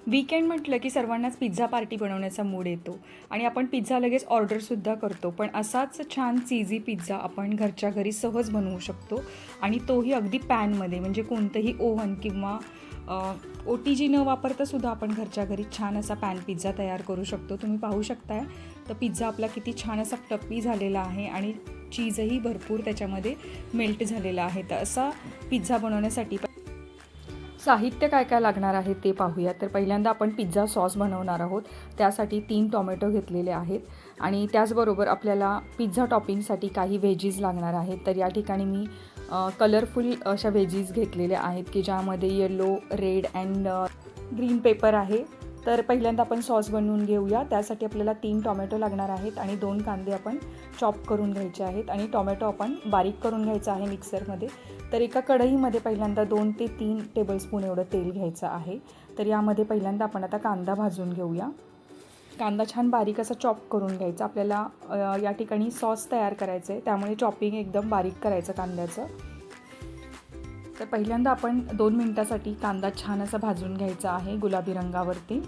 Weekend म्हटलं की सर्वांनाच पिझ्झा पार्टी बनवण्याचा मूड येतो आणि आपण पिझ्झा लगेच ऑर्डरसुद्धा करतो. पण असाच छान चीझी पिझ्झा आपण घरच्या घरी सहज बनवू शकतो आणि तोही अगदी पॅनमध्ये, म्हणजे कोणतंही ओव्हन किंवा OTG न वापरतासुद्धा आपण घरच्या घरी छान असा पॅन पिझ्झा तयार करू शकतो. तुम्ही पाहू शकताय तर पिझ्झा आपला किती छान असा फ्लफी झालेला आहे आणि चीजही भरपूर त्याच्यामध्ये मेल्ट झालेला आहे. तर असा पिझ्झा बनवण्यासाठी साहित्य काय काय लागणार आहे ते पाहूया. तर पहिल्यांदा आपण पिझ्झा सॉस बनवणार आहोत. त्यासाठी 3 टोमॅटो घेतलेले आहेत आणि त्याचबरोबर आपल्याला पिझ्झा टॉपिंगसाठी काही व्हेजीज लागणार आहेत. तर या ठिकाणी मी कलरफुल अशा व्हेजीज घेतलेल्या आहेत की ज्यामध्ये yellow, red and green pepper आहे. तर पहिल्यांदा आपण सॉस बनवून घेऊया. त्यासाठी आपल्याला 3 टोमॅटो लागणार आहेत आणि 2 कांदे आपण चॉप करून घ्यायचे आहेत आणि टोमॅटो आपण बारीक करून घ्यायचा आहे मिक्सरमध्ये. तर एका कढईमध्ये पहिल्यांदा 2 ते 3 टेबलस्पून एवढं तेल घ्यायचं आहे. तर यामध्ये पहिल्यांदा आपण आता कांदा भाजून घेऊया. कांदा छान बारीक असा चॉप करून घ्यायचा. आपल्याला या ठिकाणी सॉस तयार करायचं आहे, त्यामुळे चॉपिंग एकदम बारीक करायचं कांद्याचं. तर पहिल्यांदा आपण 2 मिनिटासाठी कांदा छान असा भाजून घ्यायचा आहे गुलाबी रंगावरती.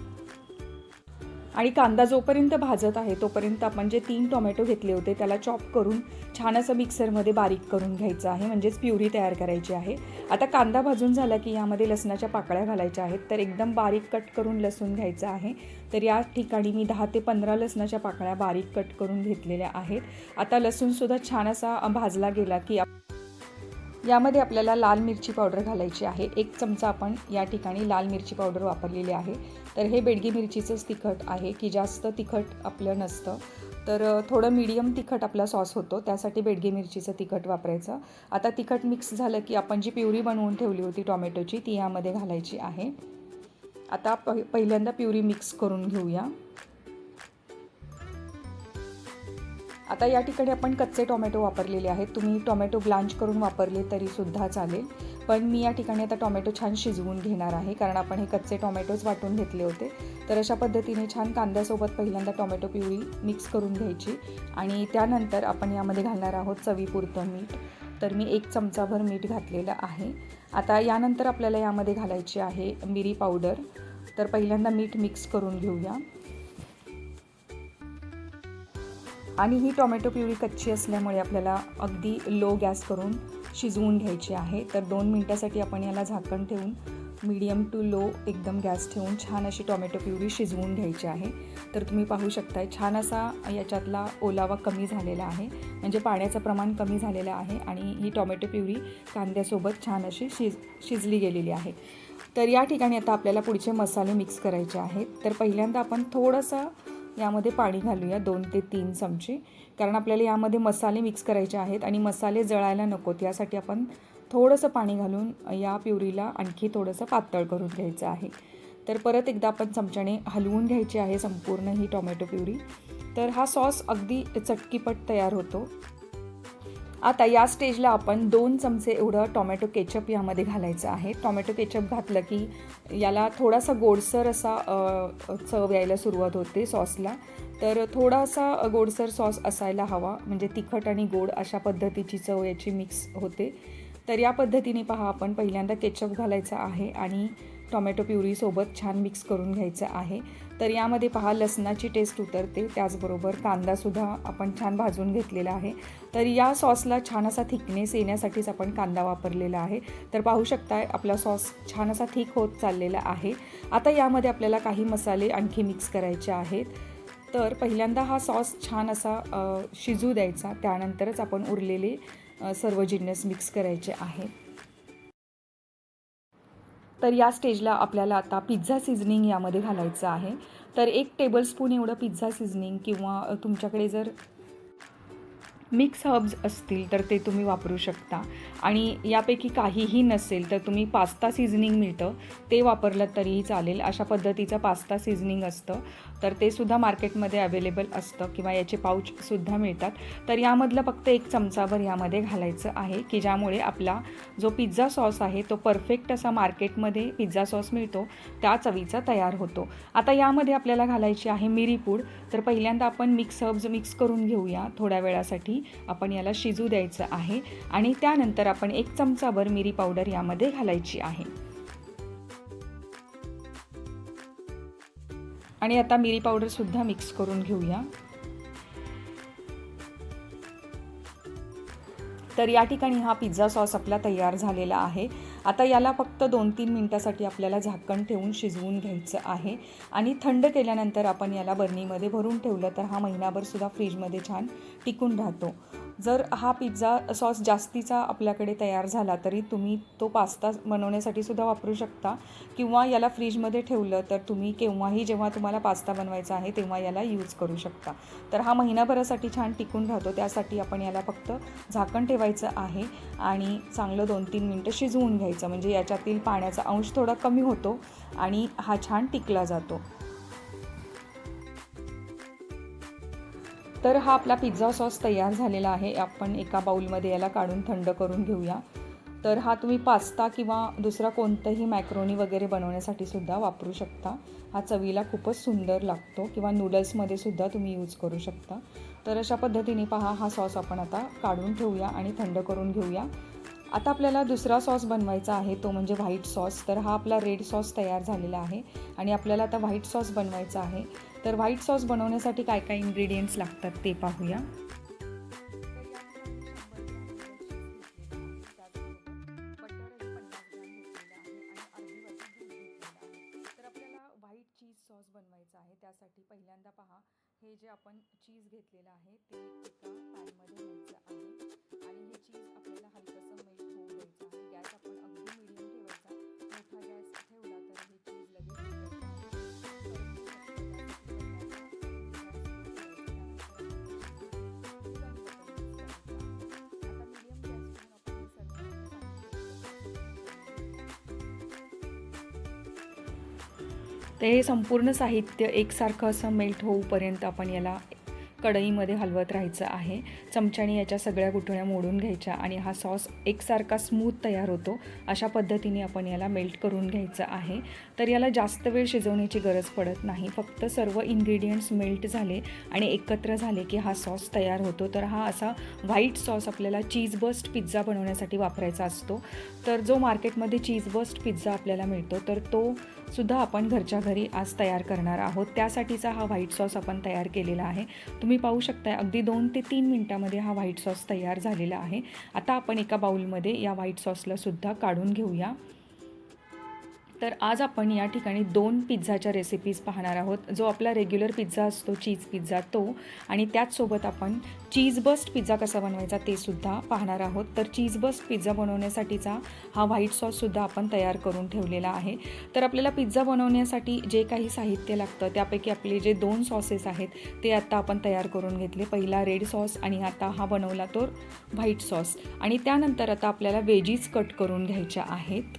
आणि कांदा जोपर्यंत भाजत आहे तोपर्यंत आपण जे 3 टोमॅटो घेतले होते त्याला चॉप करून छान असं मिक्सरमध्ये बारीक करून घ्यायचं आहे, म्हणजेच प्युरी तयार करायची आहे. आता कांदा भाजून झाला की यामध्ये लसणाच्या पाकळ्या घालायच्या आहेत. तर एकदम बारीक कट करून लसूण घ्यायचं आहे. तर या ठिकाणी मी 10 ते 15 लसणाच्या पाकळ्या बारीक कट करून घेतलेल्या आहेत. आता लसूणसुद्धा छान असा भाजला गेला की यामध्ये आपल्याला लाल मिरची पावडर घालायची आहे. 1 चमचा आपण या ठिकाणी लाल मिरची पावडर वापरलेली आहे. तर हे बेडगी मिरचीचंच तिखट आहे की जास्त तिखट आपलं नसतं. तर थोडं मीडियम तिखट आपला सॉस होतो, त्यासाठी बेडगी मिरचीचं तिखट वापरायचं. आता तिखट मिक्स झालं की आपण जी प्युरी बनवून ठेवली होती टोमॅटोची ती यामध्ये घालायची आहे. आता पहिल्यांदा प्युरी मिक्स करून घेऊया. आता या ठिकाणी आपण कच्चे टोमॅटो वापरलेले आहेत. तुम्ही टोमॅटो ब्लांच करून वापरले तरीसुद्धा चालेल, पण मी या ठिकाणी आता टोमॅटो छान शिजवून घेणार आहे, कारण आपण हे कच्चे टोमॅटोज वाटून घेतले होते. तर अशा पद्धतीने छान कांद्यासोबत पहिल्यांदा टोमॅटो प्युरी मिक्स करून घ्यायची आणि त्यानंतर आपण यामध्ये घालणार आहोत चवीपुरतं मीठ. तर मी 1 चमचाभर मीठ घातलेलं आहे. आता यानंतर आपल्याला यामध्ये घालायची आहे मिरी पावडर. तर पहिल्यांदा मीठ मिक्स करून घेऊया. आणि ही टोमॅटो प्युरी कच्ची असल्यामुळे आपल्याला अगदी लो गॅस करून शिजवून घ्यायची आहे. तर 2 मिनटासाठी आपण याला झाकण ठेवून मीडियम टू लो एकदम गॅस ठेवून छान अशी टोमॅटो प्युरी शिजवून घ्यायची आहे. तर तुम्ही पाहू शकताय छान असा याच्यातला ओलावा कमी झालेला आहे, म्हणजे पाण्याचं प्रमाण कमी झालेलं आहे आणि ही टोमॅटो प्युरी कांद्यासोबत छान अशी शिजली गेलेली आहे. तर या ठिकाणी आता आपल्याला पुढचे मसाले मिक्स करायचे आहेत. तर पहिल्यांदा आपण थोडंसं यामध्ये पाणी घालूया 2 ते 3 चमचे, कारण आपल्याला यामध्ये मसाले मिक्स करायचे आहेत आणि मसाले जळायला नकोत यासाठी आपण थोडंसं पाणी घालून या प्युरीला आणखी थोडंसं पातळ करून घ्यायचं आहे. तर परत एकदा आपण चमच्याने हलवून घ्यायची आहे संपूर्ण ही टोमॅटो प्युरी. तर हा सॉस अगदी चटकीपट तयार होतो. आता या स्टेजला आपण 2 चमचे एवढं टोमॅटो केचप यामध्ये घालायचं आहे. टोमॅटो केचप घातलं की याला थोडासा गोडसर असा चव यायला सुरुवात होते सॉसला. तर थोडासा गोडसर सॉस असायला हवा, म्हणजे तिखट आणि गोड अशा पद्धतीची चव याची मिक्स होते. तर या पद्धतीने पहा, आपण पहिल्यांदा केचप घालायचा आहे आणि टोमॅटो प्युरीसोबत छान मिक्स करून घ्यायचं आहे. तर यामध्ये पहा लसणाची टेस्ट उतरते, त्याचबरोबर कांदासुद्धा आपण छान भाजून घेतलेला आहे. तर या सॉसला छान असा थिकनेस येण्यासाठीच आपण कांदा वापरलेला आहे. तर पाहू शकताय आपला सॉस छान असा थिक होत चाललेला आहे. आता यामध्ये आपल्याला काही मसाले आणखी मिक्स करायचे आहेत. तर पहिल्यांदा हा सॉस छान असा शिजू द्यायचा, त्यानंतरच आपण उरलेले सर्व जिन्नस मिक्स करायचे आहेत. तर या स्टेजला आपल्याला आता पिझ्झा सीझनिंग यामध्ये घालायचं आहे. तर 1 टेबलस्पून एवढं पिझ्झा सीझनिंग किंवा तुमच्याकडे जर मिक्स हर्ब्स असतील तर ते तुम्ही वापरू शकता आणि यापैकी काहीही नसेल तर तुम्ही पास्ता सीझनिंग मिळतं ते वापरलं तरीही चालेल. अशा पद्धतीचं पास्ता सीझनिंग असतं, तर ते सुद्धा मार्केटमध्ये अवेलेबल असतं किंवा याचे पाऊचसुद्धा मिळतात. तर यामधलं फक्त 1 चमचाभर यामध्ये घालायचं आहे की ज्यामुळे आपला जो पिझ्झा सॉस आहे तो परफेक्ट असा मार्केटमध्ये पिझ्झा सॉस मिळतो त्या चवीचा तयार होतो. आता यामध्ये आपल्याला घालायची आहे मिरी पूड. तर पहिल्यांदा आपण मिक्स हर्ब्स मिक्स करून घेऊया. थोड्या वेळासाठी आपण याला शिजू द्यायचं आहे आणि त्यानंतर आपण 1 चमचाभर मिरी पावडर यामध्ये घालायची आहे. आणि आता मिरी पावडरसुद्धा मिक्स करून घेऊया। तर या ठिकाणी हा पिझ्झा सॉस आपला तयार झालेला आहे। आता याला फक्त 2-3 मिनिटासाठी आपल्याला झाकण ठेवून शिजवून घ्यायचं आहे आणि थंड केल्यानंतर आपण याला बर्नीमध्ये भरून ठेवलं तर हा महिनाभरसुद्धा फ्रीजमध्ये छान टिकून राहतो। जर हा पिझ्झा सॉस जास्तीचा आपल्याकडे तयार झाला तरी तुम्ही तो पास्ता बनवण्यासाठी सुद्धा वापरू शकता किंवा याला फ्रीजमध्ये ठेवलं तर तुम्ही केव्हाही जेव्हा तुम्हाला पास्ता बनवायचा आहे तेव्हा याला यूज करू शकता। तर हा महिनाभरासाठी छान टिकून राहतो, त्यासाठी आपण याला फक्त झाकण ठेवायचं आहे आणि चांगलं 2-3 मिनटं शिजवून घ्यायचं, म्हणजे याच्यातील पाण्याचा अंश थोडा कमी होतो आणि हा छान टिकला जातो। तर हा आपला पिझ्झा सॉस तयार झालेला आहे। आपण एका बाउलमध्ये याला काढून थंड करून घेऊया। तर हा तुम्ही पास्ता किंवा दुसरा कोणतंही मॅक्रोनी वगैरे बनवण्यासाठी सुद्धा वापरू शकता। हा चवीला खूपच सुंदर लागतो किंवा नूडल्समध्ये सुद्धा तुम्ही यूज करू शकता। तर अशा पद्धतीने पहा हा सॉस आपण आता काढून ठेवूया आणि थंड करून घेऊया। आता आपल्याला दुसरा सॉस बनवायचा आहे, तो म्हणजे व्हाईट सॉस। तर हा आपला रेड सॉस तयार झालेला आहे आणि आपल्याला आता व्हाईट सॉस बनवायचा आहे। तर व्हाईट सॉस बनवण्यासाठी काय काय इन्ग्रेडियंट्स लागतात ते पाहूया। व्हाईट चीज सॉस बनवायचा आहे, त्यासाठी पहिल्यांदा पहा हे जे आपण चीज घेतलेलं आहे ते एका पॅनमध्ये घ्यायचं आहे आणि हे चीज आपल्याला हलकंसं मेल्ट होऊ द्यायचं आहे। गॅस आपण अगदी मीडियम ठेवायचा, मोठा गॅस ठेवला तर हे चीज लगेच तर हे संपूर्ण साहित्य एकसारखं असं मेल्ट होऊपर्यंत आपण याला कढईमध्ये हलवत राहायचं आहे। चमच्याने याच्या सगळ्या गुठळ्या मोडून घ्यायच्या आणि हा सॉस एकसारखा स्मूथ तयार होतो अशा पद्धतीने आपण याला मेल्ट करून घ्यायचं आहे। तर याला जास्त वेळ शिजवण्याची गरज पडत नाही, फक्त सर्व इन्ग्रेडियंट्स मेल्ट झाले आणि एकत्र झाले की हा सॉस तयार होतो। तर हा असा व्हाईट सॉस आपल्याला चीज बस्ट पिझ्झा बनवण्यासाठी वापरायचा असतो। तर जो मार्केटमध्ये चीज बस्ट पिझ्झा आपल्याला मिळतो तर तो सुद्धा आपण घरच्या घरी आज तयार करणार आहोत। त्यासाठीचा हा व्हाईट सॉस आपण तयार केलेला आहे। तुम्ही पाहू शकता अगदी 2 ते 3 मिनिटांमध्ये हा व्हाईट सॉस तयार झालेला आहे। आता आपण एका बाउलमध्ये या व्हाईट सॉसला सुद्धा काढून घेऊया। तर आज आपण या ठिकाणी 2 पिझ्झाच्या रेसिपीज पाहणार आहोत, जो आपला रेग्युलर पिझ्झा असतो चीज पिझ्झा तो, आणि त्याचसोबत आपण चीज बस्ट पिझ्झा कसा बनवायचा ते सुद्धा पाहणार आहोत। तर चीज बस्ट पिझ्झा बनवण्यासाठीचा हा व्हाईट सॉससुद्धा आपण तयार करून ठेवलेला आहे। तर आपल्याला पिझ्झा बनवण्यासाठी जे काही साहित्य लागतं त्यापैकी आपले जे 2 सॉसेस आहेत ते आता आपण तयार करून घेतले। पहिला रेड सॉस आणि आता हा बनवला तो व्हाईट सॉस, आणि त्यानंतर आता आपल्याला वेजीज कट करून घ्यायच्या आहेत।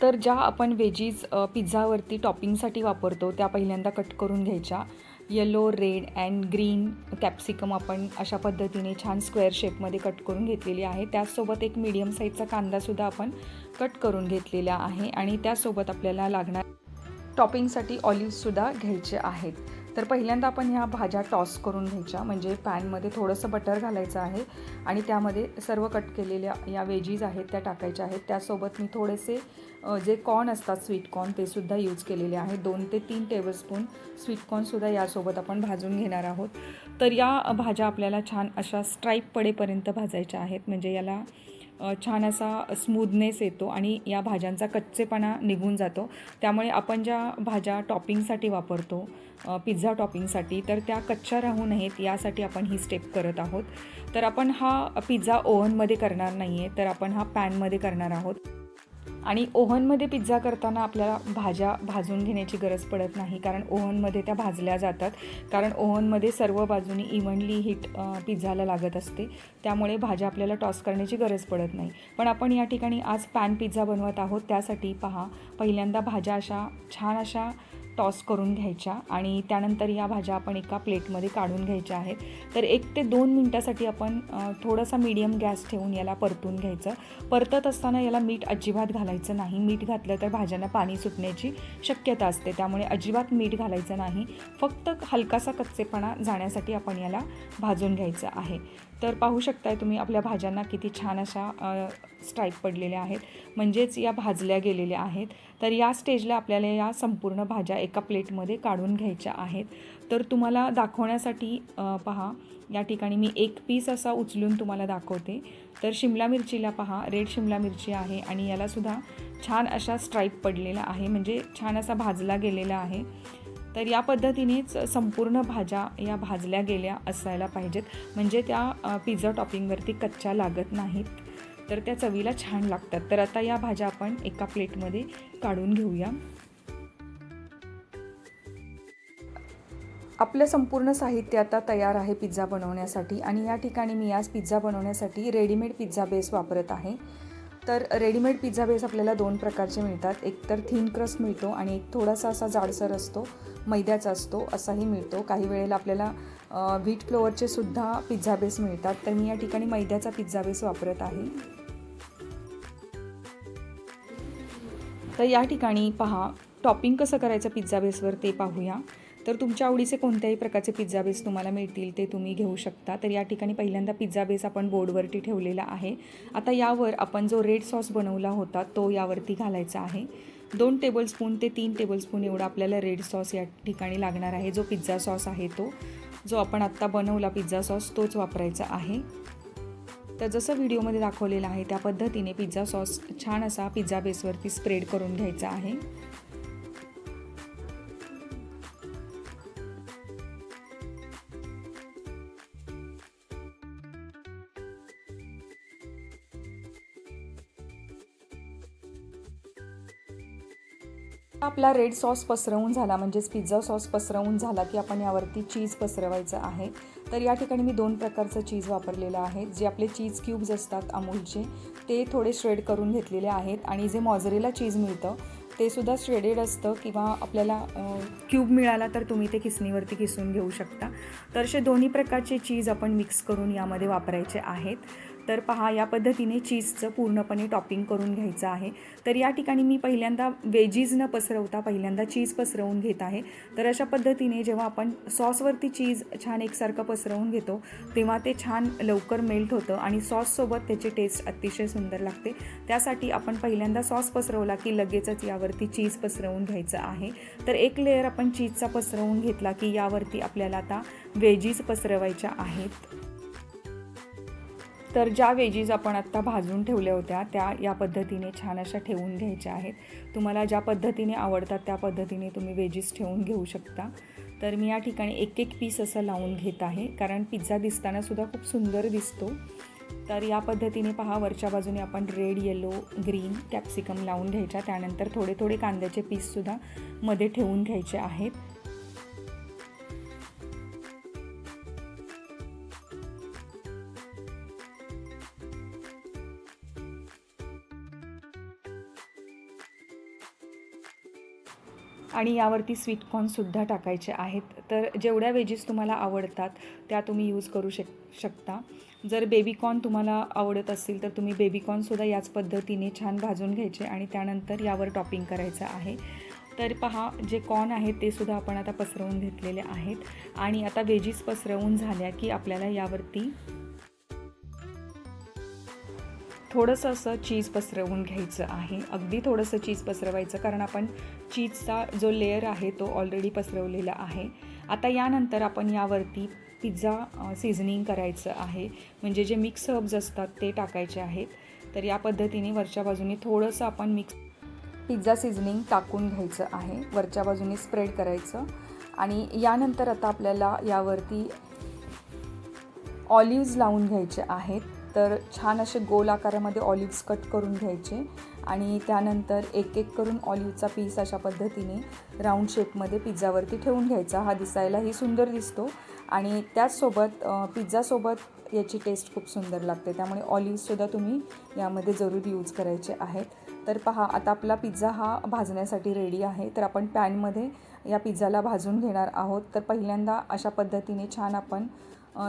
तर ज्या आपण वेजीज पिझ्झावरती टॉपिंगसाठी वापरतो त्या पहिल्यांदा कट करून घ्यायच्या। Yellow, red and green capsicum आपण अशा पद्धतीने छान स्क्वेअर शेपमध्ये कट करून घेतलेली आहे। त्याचसोबत एक मीडियम साईजचा कांदासुद्धा आपण कट करून घेतलेला आहे आणि त्यासोबत आपल्याला लागणार टॉपिंगसाठी ऑलिव्हसुद्धा घ्यायचे आहेत। तर पहिल्यांदा आपण ह्या भाज्या टॉस करून घ्यायच्या, म्हणजे पॅनमध्ये थोडंसं बटर घालायचं आहे आणि त्यामध्ये सर्व कट केलेल्या या वेजीज आहेत त्या टाकायच्या आहेत। त्यासोबत मी थोडेसे जे कॉर्न असतात स्वीट कॉर्न ते सुद्धा यूज केलेले आहे। 2 ते 3 टेबलस्पून स्वीट कॉर्नसुद्धा यासोबत आपण भाजून घेणार आहोत। तर या भाज्या आपल्याला छान अशा स्ट्राईप पडेपर्यंत भाजायच्या आहेत, म्हणजे याला छान असा स्मूथनेस येतो आणि या भाज्यांचा कच्चेपणा निघून जातो। त्यामुळे आपण ज्या भाज्या टॉपिंगसाठी वापरतो पिझ्झा टॉपिंगसाठी तर त्या कच्च्या राहू नयेत यासाठी आपण ही स्टेप करत आहोत। तर आपण हा पिझ्झा ओव्हनमध्ये करणार नाही आहे, तर आपण हा पॅनमध्ये करणार आहोत। आणि ओव्हनमध्ये पिझ्झा करताना आपल्याला भाज्या भाजून घेण्याची गरज पडत नाही, कारण ओव्हनमध्ये त्या भाजल्या जातात, कारण ओव्हनमध्ये सर्व बाजूनी इव्हनली हीट पिझ्झाला लागत असते, त्यामुळे भाज्या आपल्याला टॉस करण्याची गरज पडत नाही। पण आपण या ठिकाणी आज पॅन पिझ्झा बनवत आहोत, त्यासाठी पहा पहिल्यांदा भाज्या अशा छान अशा टॉस करून घ्यायच्या आणि त्यानंतर या भाज्या आपण एका प्लेटमध्ये काढून घ्यायच्या आहेत। तर 1 ते 2 मिनटासाठी आपण थोडासा मीडियम गॅस ठेवून याला परतून घ्यायचं। परतत असताना याला मीठ अजिबात घालायचं नाही, मीठ घातलं तर भाज्यांना पाणी सुटण्याची शक्यता असते, त्यामुळे अजिबात मीठ घालायचं नाही, फक्त हलकासा कच्चेपणा जाण्यासाठी आपण याला भाजून घ्यायचं आहे। तर पाहू शकताय तुम्ही आपल्या भाज्यांना किती छान अशा स्ट्राईप पडलेल्या आहेत, म्हणजेच या भाजल्या गेलेल्या आहेत। तर या स्टेजला आपल्याला या संपूर्ण भाज्या एका प्लेटमध्ये काढून घ्यायच्या आहेत. तर तुम्हाला दाखवण्यासाठी पहा, या ठिकाणी मी एक पीस असा उचलून तुम्हाला दाखवते. तर शिमला मिरचीला पहा, रेड शिमला मिरची आहे आणि यालासुद्धा छान अशा स्ट्राईप पडलेला आहे, म्हणजे छान असा भाजला गेलेला आहे. तर या पद्धतीनेच संपूर्ण भाज्या या भाजल्या गेल्या असायला पाहिजेत, म्हणजे त्या पिझ्झा टॉपिंगवरती कच्च्या लागत नाहीत, तर त्या चवीला छान लागतात. तर आता या भाज्या आपण एका प्लेटमध्ये काढून घेऊया. आपलं संपूर्ण साहित्य आता तयार आहे पिझ्झा बनवण्यासाठी आणि या ठिकाणी मी आज पिझ्झा बनवण्यासाठी रेडीमेड पिझ्झा बेस वापरत आहे. तर रेडीमेड पिझ्झा बेस आपल्याला 2 प्रकारचे मिळतात. एक तर थिन क्रस्ट मिळतो आणि एक थोडासा असा जाडसर असतो, मैद्याचा असतो, असाही मिळतो. काही वेळेला आपल्याला व्हीट फ्लोअरचे सुद्धा पिझ्झा बेस मिळतात. तर मी या ठिकाणी मैद्याचा पिझ्झा बेस वापरत आहे. तर या ठिकाणी पहा, टॉपिंग कसं करायचं पिझ्झा बेसवर ते पाहूया. तर तुमच्या आवडीचे कोणत्याही प्रकारचे पिझ्झा बेस तुम्हाला मिळतील ते तुम्ही घेऊ शकता. तर या ठिकाणी पहिल्यांदा पिझ्झा बेस आपण बोर्डवरती ठेवलेला आहे. आता यावर आपण जो रेड सॉस बनवला होता तो यावरती घालायचा आहे. 2 टेबलस्पून ते 3 टेबलस्पून एवढा आपल्याला रेड सॉस या ठिकाणी लागणार आहे. जो पिझ्झा सॉस आहे तो, जो आपण आत्ता बनवला पिझ्झा सॉस, तोच वापरायचा आहे. तर जसं व्हिडिओमध्ये दाखवलेलं आहे त्या पद्धतीने पिझ्झा सॉस छान असा पिझ्झा बेसवरती स्प्रेड करून घ्यायचा आहे. आपला रेड सॉस पसरवून झाला, म्हणजेच पिझ्झा सॉस पसरवून झाला की आपण यावरती चीज पसरवायचं आहे. तर या ठिकाणी मी 2 प्रकारचं चीज वापरलेलं आहे. जे आपले चीज क्यूब्स असतात अमूलचे, ते थोडे श्रेड करून घेतलेले आहेत आणि जे मॉझरेला चीज मिळतं ते सुद्धा श्रेडेड असतं, किंवा आपल्याला क्यूब मिळाला तर तुम्ही ते किसणीवरती किसून घेऊ शकता. तर असे दोन्ही प्रकारचे चीज आपण मिक्स करून यामध्ये वापरायचे आहेत. तर पहा, या पद्धतीने चीजचं पूर्णपणे टॉपिंग करून घ्यायचं आहे. तर या ठिकाणी मी पहिल्यांदा वेजीज न पसरवता पहिल्यांदा चीज पसरवून घेत आहे. तर अशा पद्धतीने जेव्हा आपण सॉसवरती चीज छान एकसारखं पसरवून घेतो तेव्हा ते छान लवकर मेल्ट होतं आणि सॉससोबत त्याची टेस्ट अतिशय सुंदर लागते. त्यासाठी आपण पहिल्यांदा सॉस पसरवला की लगेचच यावरती चीज पसरवून घ्यायचं आहे. तर एक लेअर आपण चीजचा पसरवून घेतला की यावरती आपल्याला आता वेजीज पसरवायच्या आहेत. तर ज्या वेजीज आपण आत्ता भाजून ठेवल्या होत्या त्या या पद्धतीने छान अशा ठेवून घ्यायच्या आहेत. तुम्हाला ज्या पद्धतीने आवडतात त्या पद्धतीने तुम्ही वेजीज ठेवून घेऊ शकता. तर मी या ठिकाणी एक पीस असं लावून घेत आहे, कारण पिझ्झा दिसतानासुद्धा खूप सुंदर दिसतो. तर या पद्धतीने पहा, वरच्या बाजूने आपण रेड, येलो, ग्रीन कॅप्सिकम लावून घ्यायच्या. त्यानंतर थोडे थोडे कांद्याचे पीससुद्धा मध्ये ठेवून घ्यायचे आहेत. आणि यावरती स्वीटकॉर्नसुद्धा टाकायचे आहेत. तर जेवढ्या वेजीस तुम्हाला आवडतात त्या तुम्ही यूज करू शकता. जर बेबीकॉर्न तुम्हाला आवडत असेल तर तुम्ही बेबीकॉर्नसुद्धा याच पद्धतीने छान भाजून घ्यायचे आणि त्यानंतर यावर टॉपिंग करायचं आहे. तर पहा, जे कॉर्न आहेत ते सुद्धा आपण आता पसरवून घेतलेले आहेत आणि आता वेजीस पसरवून झाल्या की आपल्याला यावरती थोडंसं असं चीज पसरवून घ्यायचं आहे. अगदी थोडंसं चीज पसरवायचं, कारण आपण चीजचा जो लेयर आहे तो ऑलरेडी पसरवलेला आहे. आता यानंतर आपण यावरती पिझ्झा सीझनिंग करायचं आहे, म्हणजे जे मिक्स हर्ब्स असतात ते टाकायचे आहेत. तर या पद्धतीने वरच्या बाजूने थोडंसं आपण पिझ्झा सीझनिंग टाकून घ्यायचं आहे, वरच्या बाजूने स्प्रेड करायचं. आणि यानंतर आता आपल्याला यावरती ऑलिव्हज लावून घ्यायचे आहेत. तर छान असे गोल आकारामध्ये ऑलिव्हज कट करून घ्यायचे आणि त्यानंतर एक एक करून ऑलिव्हचा पीस अशा पद्धतीने राऊंड शेपमध्ये पिझ्झावरती ठेवून घ्यायचा. हा दिसायलाही सुंदर दिसतो आणि त्याचसोबत पिझ्झासोबत याची टेस्ट खूप सुंदर लागते. त्यामुळे ऑलिव्हसुद्धा तुम्ही यामध्ये जरूर यूज करायचे आहेत. तर पहा, आता आपला पिझ्झा हा भाजण्यासाठी रेडी आहे. तर आपण पॅनमध्ये या पिझ्झाला भाजून घेणार आहोत. तर पहिल्यांदा अशा पद्धतीने छान आपण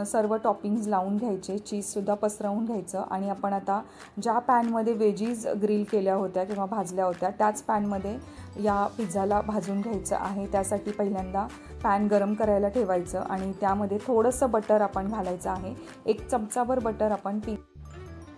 सर्व टॉपिंग्ज लावून घ्यायचे, चीजसुद्धा पसरवून घ्यायचं आणि आपण आता ज्या पॅनमध्ये वेजीज ग्रिल केल्या होत्या किंवा भाजल्या होत्या त्याच पॅनमध्ये या पिझ्झाला भाजून घ्यायचं आहे. त्यासाठी पहिल्यांदा पॅन गरम करायला ठेवायचं आणि त्यामध्ये थोडंसं बटर आपण घालायचं आहे. 1 चमचाभर बटर आपण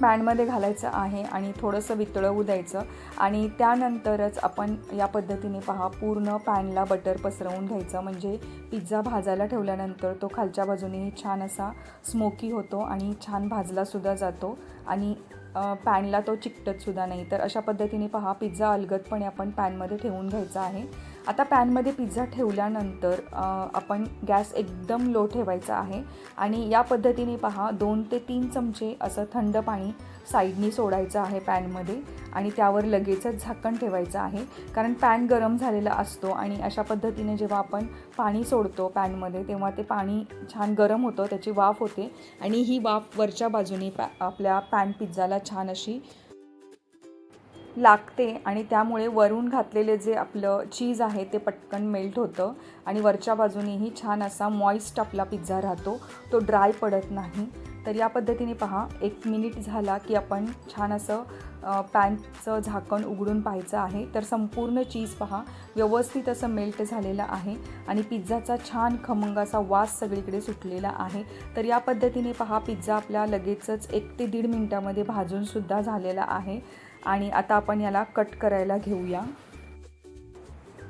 पॅनमध्ये घालायचं आहे आणि थोडंसं वितळवू द्यायचं आणि त्यानंतरच आपण या पद्धतीने पहा पूर्ण पॅनला बटर पसरवून घ्यायचं, म्हणजे पिझ्झा भाजायला ठेवल्यानंतर तो खालच्या बाजूनेही छान असा स्मोकी होतो आणि छान भाजलासुद्धा जातो आणि पॅनला तो चिकटतसुद्धा नाही. तर अशा पद्धतीने पहा पिझ्झा अलगदपणे आपण पॅनमध्ये ठेवून घ्यायचा आहे. आता पॅनमध्ये पिझ्झा ठेवल्यानंतर आपण गॅस एकदम लो ठेवायचा आहे आणि या पद्धतीने पहा 2 ते 3 चमचे असं थंड पाणी साईडनी सोडायचं आहे पॅनमध्ये आणि त्यावर लगेचच झाकण ठेवायचं आहे, कारण पॅन गरम झालेला असतो आणि अशा पद्धतीने जेव्हा आपण पाणी सोडतो पॅनमध्ये तेव्हा ते पाणी छान गरम होतं, त्याची वाफ होते आणि ही वाफ वरच्या बाजूने आपल्या पॅन पिझ्झाला छान अशी लागते आणि त्यामुळे वरून घातलेले जे आपलं चीज आहे ते पटकन मेल्ट होतं आणि वरच्या बाजूनेही छान असा मॉइस्ट आपला पिझ्झा राहतो, तो ड्राय पडत नाही. तर या पद्धतीने पहा 1 मिनिट झाला की आपण छान असं पॅनचं झाकण उघडून पाहायचं आहे. तर संपूर्ण चीज पहा व्यवस्थित असं मेल्ट झालेलं आहे आणि पिझ्झाचा छान खमंग असा वास सगळीकडे सुटलेला आहे. तर या पद्धतीने पहा पिझ्झा आपला लगेचच 1 ते 1.5 मिनिटामध्ये भाजूनसुद्धा झालेला आहे आणि आता आपण याला कट करायला घेऊया.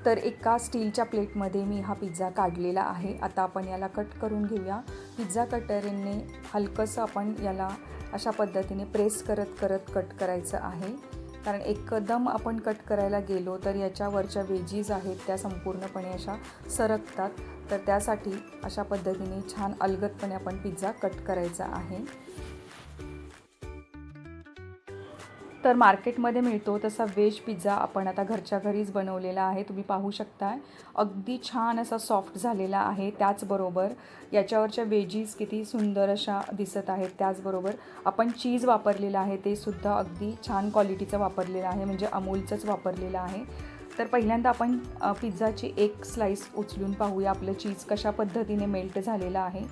तर एका स्टीलच्या प्लेटमध्ये मी हा पिझ्झा काढलेला आहे. आता आपण याला कट करून घेऊया. पिझ्झा कटरने हलकंसं आपण याला अशा पद्धतीने प्रेस करत करत कट करायचं आहे, कारण एकदम आपण कट करायला गेलो तर याच्यावरच्या वेजीज आहेत त्या संपूर्णपणे अशा सरकतात. तर त्यासाठी अशा पद्धतीने छान अलगदपणे आपण पिझ्झा कट करायचा आहे. तर मार्केटमध्ये मिळतो तसा व्हेज पिझ्झा आपण आता घरच्या घरीच बनवलेला आहे. तुम्ही पाहू शकताय अगदी छान असा सॉफ्ट झालेला आहे. त्याचबरोबर याच्यावरच्या वेजीज किती सुंदर अशा दिसत आहेत. त्याचबरोबर आपण चीज वापरलेलं आहे ते सुद्धा अगदी छान क्वालिटीचं वापरलेलं आहे, म्हणजे अमूलचंच वापरलेलं आहे. तर पहिल्यांदा आपण पिझ्झाची एक स्लाईस उचलून पाहूया आपलं चीज कशा पद्धतीने मेल्ट झालेलं आहे.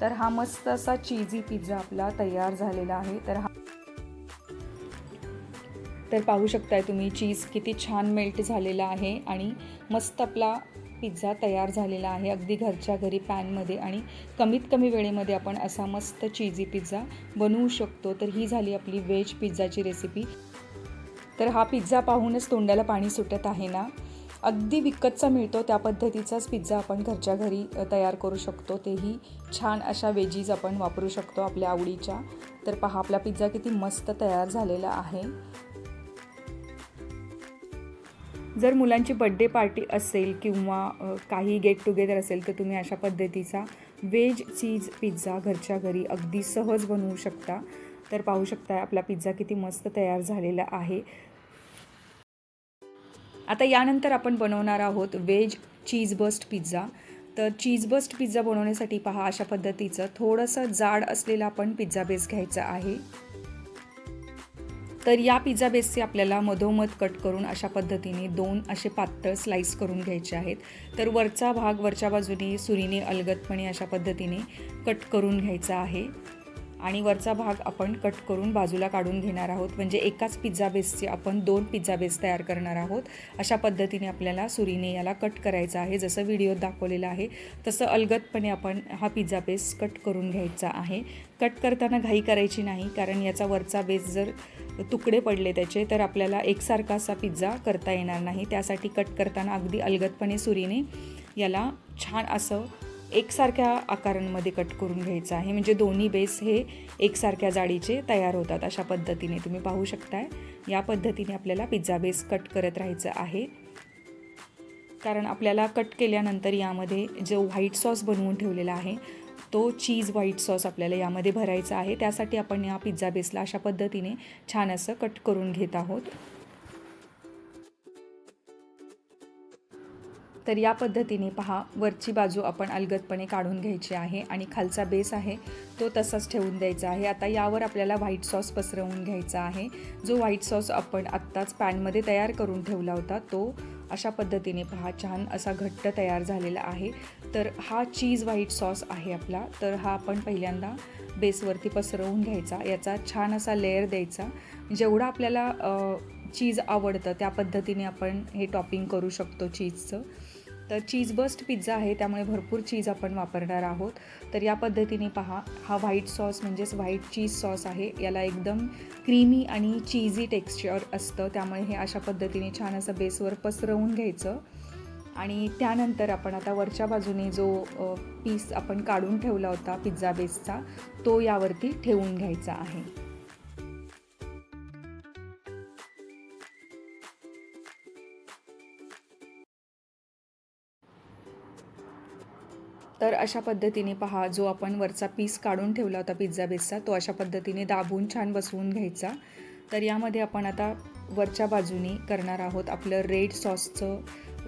तर हा मस्त असा चीजी पिझ्झा आपला तयार झालेला आहे. तर पाहू शकताय तुम्ही चीज किती छान मेल्ट झालेला आहे आणि मस्त आपला पिझ्झा तयार झालेला आहे अगदी घरच्या घरी पॅनमध्ये आणि कमीत कमी वेळेमध्ये आपण असा मस्त चीजी पिझ्झा बनवू शकतो. तर ही झाली आपली व्हेज पिझ्झाची रेसिपी. तर हा पिझ्झा पाहूनच तोंडाला पाणी सुटत आहे ना. अगदी विकतचा मिळतो त्या पद्धतीचाच पिझ्झा आपण घरच्या घरी तयार करू शकतो, तेही छान अशा वेजीज आपण वापरू शकतो आपल्या आवडीच्या. तर पहा आपला पिझ्झा किती मस्त तयार झालेला आहे. जर मुलांची बड्डे पार्टी असेल किंवा काही गेट टुगेदर असेल तर तुम्ही अशा पद्धतीचा व्हेज चीज पिझ्झा घरच्या घरी अगदी सहज बनवू शकता. तर पाहू शकता आपला पिझ्झा किती मस्त तयार झालेला आहे. आता यानंतर आपण बनवणार आहोत व्हेज चीज बस्ट पिझ्झा. तर चीज बस्ट पिझ्झा बनवण्यासाठी पहा अशा पद्धतीचं थोडंसं जाड असलेला आपण पिझ्झा बेस घ्यायचा आहे. तर या पिझ्झा बेसचे आपल्याला मधोमध कट करून अशा पद्धतीने 2 असे पातळ स्लाईस करून घ्यायचे आहेत. तर वरचा भाग वरच्या बाजूने सुरीने अलगदपणे अशा पद्धतीने कट करून घ्यायचा आहे आणि वरचा भाग आपण कट करून बाजूला काढून घेणार आहोत, म्हणजे एकाच पिझ्झा बेसचे आपण 2 पिझ्झा बेस तयार करणार आहोत. अशा पद्धतीने आपल्याला सुरीने याला कट करायचा आहे. जसं व्हिडिओत दाखवलेलं आहे तसं अलगदपणे आपण हा पिझ्झा बेस कट करून घ्यायचा आहे. कट करताना घाई करायची नाही, कारण याचा वरचा बेस जर तुकडे पडले त्याचे तर आपल्याला एकसारखा असा पिझ्झा करता येणार नाही. त्यासाठी कट करताना अगदी अलगदपणे सुरीने याला छान असं एकसारख्या आकारांमध्ये कट करून घ्यायचं आहे, म्हणजे दोन्ही बेस हे एकसारख्या जाडीचे तयार होतात. अशा पद्धतीने तुम्ही पाहू शकताय या पद्धतीने आपल्याला पिझ्झा बेस कट करत राहायचं आहे, कारण आपल्याला कट केल्यानंतर यामध्ये जो व्हाईट सॉस बनवून ठेवलेला आहे तो चीज व्हाईट सॉस आपल्याला यामध्ये भरायचा आहे. त्यासाठी आपण या पिझ्झा बेसला अशा पद्धतीने छान असं कट करून घेत आहोत. तर या पद्धतीने पहा वरची बाजू आपण अलगदपणे काढून घ्यायची आहे आणि खालचा बेस आहे तो तसाच ठेवून द्यायचा आहे. आता यावर आपल्याला व्हाईट सॉस पसरवून घ्यायचा आहे. जो व्हाईट सॉस आपण आत्ताच पॅनमध्ये तयार करून ठेवला होता तो अशा पद्धतीने पहा छान असा घट्ट तयार झालेला आहे. तर हा चीज व्हाईट सॉस आहे आपला. तर हा आपण पहिल्यांदा बेसवरती पसरवून घ्यायचा, याचा छान असा लेअर द्यायचा. जेवढं आपल्याला चीज आवडतं त्या पद्धतीने आपण हे टॉपिंग करू शकतो चीजचं. तर चीज बस्ट पिझ्झा आहे, त्यामुळे भरपूर चीज आपण वापरणार आहोत. तर या पद्धतीने पहा, हा व्हाईट सॉस म्हणजेच व्हाईट चीज सॉस आहे. याला एकदम क्रीमी आणि चीजी टेक्स्चर असतं, त्यामुळे हे अशा पद्धतीने छान असं बेसवर पसरवून घ्यायचं. आणि त्यानंतर आपण आता वरच्या बाजूने जो पीस आपण काढून ठेवला होता पिझ्झा बेसचा, तो यावरती ठेवून घ्यायचा आहे. तर अशा पद्धतीने पहा, जो आपण वरचा पीस काढून ठेवला होता पिझ्झा बेसचा, तो अशा पद्धतीने दाबून छान बसवून घ्यायचा. तर यामध्ये आपण आता वरच्या बाजूने करणार आहोत आपलं रेड सॉसचं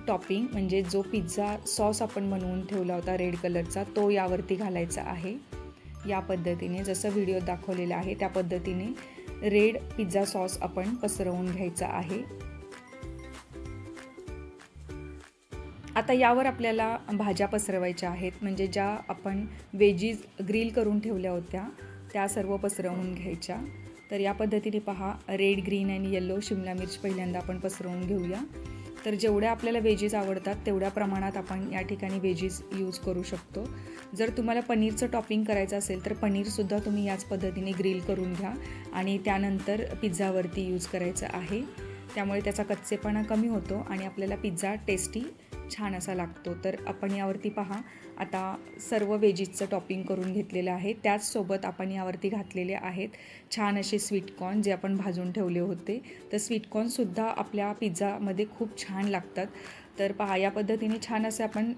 टॉपिंग, म्हणजे जो पिझ्झा सॉस आपण बनवून ठेवला होता रेड कलरचा, तो यावरती घालायचा आहे. या पद्धतीने जसं व्हिडिओत दाखवलेलं आहे त्या पद्धतीने रेड पिझ्झा सॉस आपण पसरवून घ्यायचा आहे. आता यावर आपल्याला भाज्या पसरवायच्या आहेत, म्हणजे ज्या आपण वेजीज ग्रिल करून ठेवल्या होत्या त्या सर्व पसरवून घ्यायच्या. तर या पद्धतीने पहा, रेड, ग्रीन आणि येलो शिमला मिर्च पहिल्यांदा आपण पसरवून घेऊया. तर जेवढ्या आपल्याला वेजीज आवडतात तेवढ्या प्रमाणात आपण या ठिकाणी वेजीज यूज करू शकतो. जर तुम्हाला पनीरचं टॉपिंग करायचं असेल तर पनीरसुद्धा तुम्ही याच पद्धतीने ग्रिल करून घ्या आणि त्यानंतर पिझ्झावरती यूज करायचं आहे. त्यामुळे त्याचा कच्चेपणा कमी होतो आणि आपल्याला पिझ्झा टेस्टी छान असा लागतो. तर आपण यावरती पहा, आता सर्व वेजीजचं टॉपिंग करून घेतलेलं आहे. त्याचसोबत आपण यावरती घातलेले आहेत छान असे स्वीटकॉर्न, जे आपण भाजून ठेवले होते. तर स्वीटकॉर्नसुद्धा आपल्या पिझ्झामध्ये खूप छान लागतात. तर पहा, या पद्धतीने छान असं आपण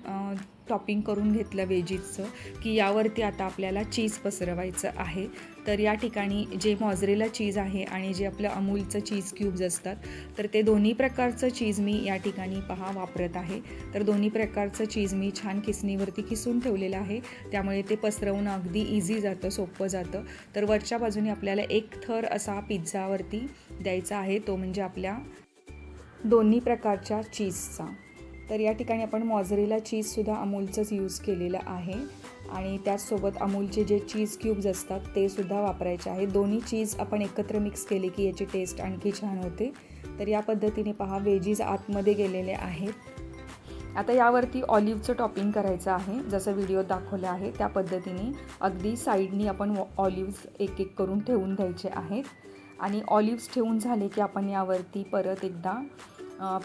टॉपिंग करून घेतलं वेजीजचं, की यावरती आता आपल्याला चीज पसरवायचं आहे. तर या ठिकाणी जे मॉझरेला चीज आहे आणि जे आपलं अमूलचं चीज क्यूब्स असतात, तर ते दोन्ही प्रकारचं चीज मी या ठिकाणी पहा वापरत आहे. तर दोन्ही प्रकारचं चीज मी छान खिसणीवरती खिसून ठेवलेलं आहे, त्यामुळे ते पसरवणं अगदी इझी जातं, सोपं जातं. तर वरच्या बाजूने आपल्याला एक थर असा पिझ्झावरती द्यायचा आहे, तो म्हणजे आपल्या दोन्ही प्रकारच्या चीजचा. तर या ठिकाणी आपण मॉझरेला चीजसुद्धा अमूलचंच यूज केलेलं आहे आणि त्याचसोबत अमूलचे जे चीज क्यूब्स असतात ते सुद्धा वापरायचे आहे. दोन्ही चीज आपण एकत्र मिक्स केले की याची टेस्ट आणखी छान होते. तर या पद्धतीने पहा, वेजीज आतमध्ये गेलेले आहेत. आता यावरती ऑलिव्हचं टॉपिंग करायचं आहे, जसं व्हिडिओत दाखवलं आहे त्या पद्धतीने अगदी साईडनी आपण ऑलिव्ह्ज एक एक करून ठेवून द्यायचे आहेत. आणि ऑलिव्ह्ज ठेवून झाले की आपण यावरती परत एकदा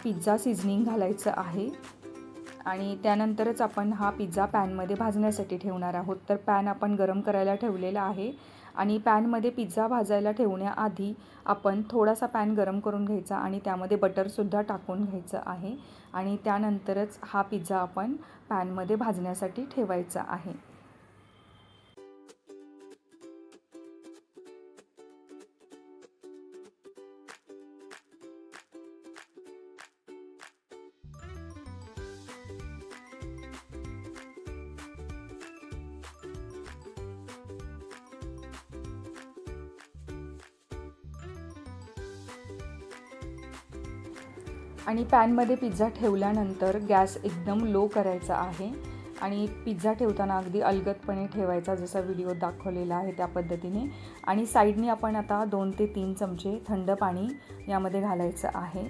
पिझ्झा सीझनिंग घालायचं आहे आणि त्यानंतरच आपण हा पिझ्झा पॅनमध्ये भाजण्यासाठी ठेवणार आहोत. तर पॅन आपण गरम करायला ठेवलेला आहे आणि पॅनमध्ये पिझ्झा भाजायला ठेवण्याआधी आपण थोडासा पॅन गरम करून घ्यायचा आणि त्यामध्ये बटरसुद्धा टाकून घ्यायचं आहे आणि त्यानंतरच हा पिझ्झा आपण पॅनमध्ये भाजण्यासाठी ठेवायचा आहे. आणि पॅनमध्ये पिझ्झा ठेवल्यानंतर गॅस एकदम लो करायचा आहे आणि पिझ्झा ठेवताना अगदी अलगदपणे ठेवायचा, जसा व्हिडिओ दाखवलेला आहे त्या पद्धतीने. आणि साईडनी आपण आता 2 ते 3 चमचे थंड पाणी यामध्ये घालायचं आहे.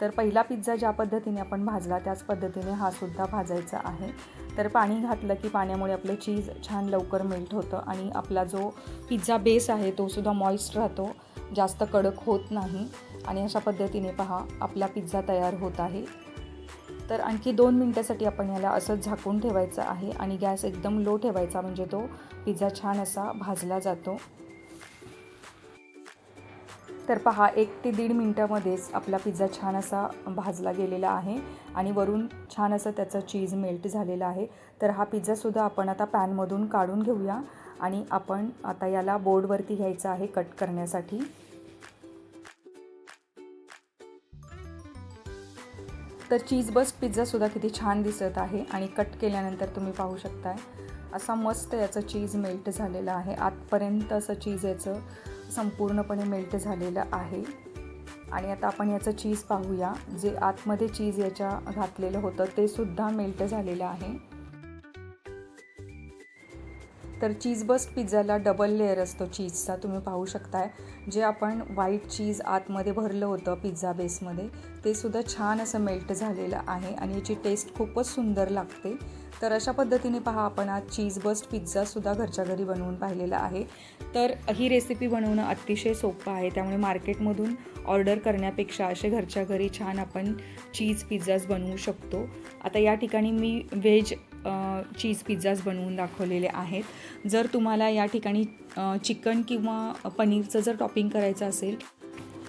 तर पहिला पिझ्झा ज्या पद्धतीने आपण भाजला त्याच पद्धतीने हा सुद्धा भाजायचा आहे. तर पाणी घातलं की पाण्यामुळे आपलं चीज छान लवकर मेल्ट होतं आणि आपला जो पिझ्झा बेस आहे तो सुद्धा मॉइस्ट राहतो, जास्त कडक होत नाही. आणि अशा पद्धतीने पहा, आपला पिझ्झा तयार होत आहे. तर आणखी 2 मिनटासाठी आपण याला असंच झाकून ठेवायचं आहे आणि गॅस एकदम लो ठेवायचा, म्हणजे तो पिझ्झा छान असा भाजला जातो. तर पहा, 1 ते 1.5 मिनटामध्येच आपला पिझ्झा छान असा भाजला गेलेला आहे आणि वरून छान असं त्याचं चीज मेल्ट झालेलं आहे. तर हा पिझ्झासुद्धा आपण आता पॅनमधून काढून घेऊया आणि आपण आता याला बोर्डवरती घ्यायचं आहे कट करण्यासाठी. तर चीज बस्ट पिझ्झासुद्धा किती छान दिसत आहे आणि कट केल्यानंतर तुम्ही पाहू शकताय असा मस्त याचं चीज मेल्ट झालेलं आहे. आतपर्यंत असं चीज याचं संपूर्णपणे मेल्ट झालेलं आहे. आणि आता आपण याचं चीज पाहूया, जे आतमध्ये चीज याच्या घातलेलं होतं ते सुद्धा मेल्ट झालेलं आहे. तर चीज बस्ट पिझ्झाला डबल लेअर असतो चीजचा, तुम्ही पाहू शकताय. जे आपण व्हाईट चीज आतमध्ये भरलं होतं पिझ्झा बेसमध्ये, ते सुद्धा छान असं मेल्ट झालेलं आहे आणि याची टेस्ट खूपच सुंदर लागते. तर अशा पद्धतीने पहा, आपण आज चीज बस्ट पिझ्झासुद्धा घरच्या घरी बनवून पाहिलेला आहे. तर ही रेसिपी बनवणं अतिशय सोपं आहे, त्यामुळे मार्केटमधून ऑर्डर करण्यापेक्षा असे घरच्या घरी छान आपण चीज पिझ्झाज बनवू शकतो. आता या ठिकाणी मी व्हेज चीज पिझ्झाज बनवून दाखवलेले आहेत. जर तुम्हाला या ठिकाणी चिकन किंवा पनीरचं जर टॉपिंग करायचं असेल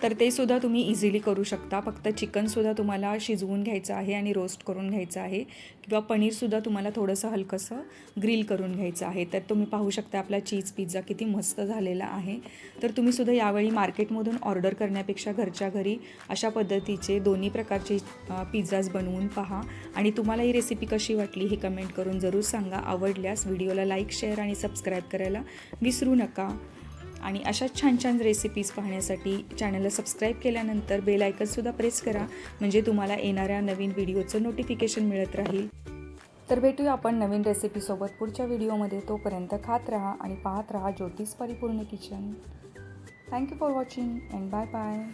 तर ते सुद्धा तुम्ही इझिली करू शकता. फक्त चिकनसुद्धा तुम्हाला शिजवून घ्यायचं आहे आणि रोस्ट करून घ्यायचं आहे, किंवा पनीरसुद्धा तुम्हाला थोडंसं हलकंसं ग्रिल करून घ्यायचं आहे. तर तुम्ही पाहू शकता आपला चीज पिझ्झा किती मस्त झालेला आहे. तर तुम्हीसुद्धा यावेळी मार्केटमधून ऑर्डर करण्यापेक्षा घरच्या घरी अशा पद्धतीचे दोन्ही प्रकारचे पिझ्झाज बनवून पहा. आणि तुम्हाला ही रेसिपी कशी वाटली हे कमेंट करून जरूर सांगा. आवडल्यास व्हिडिओला लाईक, शेअर आणि सबस्क्राईब करायला विसरू नका. आणि अशाच छान छान रेसिपीज पाहण्यासाठी चॅनलला सबस्क्राईब केल्यानंतर बेल आयकनसुद्धा प्रेस करा, म्हणजे तुम्हाला येणाऱ्या नवीन व्हिडिओचं नोटिफिकेशन मिळत राहील. तर भेटूया आपण नवीन रेसिपीसोबत पुढच्या व्हिडिओमध्ये. तोपर्यंत खात राहा आणि पाहत राहा ज्योतिष परिपूर्ण kitchen. Thank you for watching and bye bye.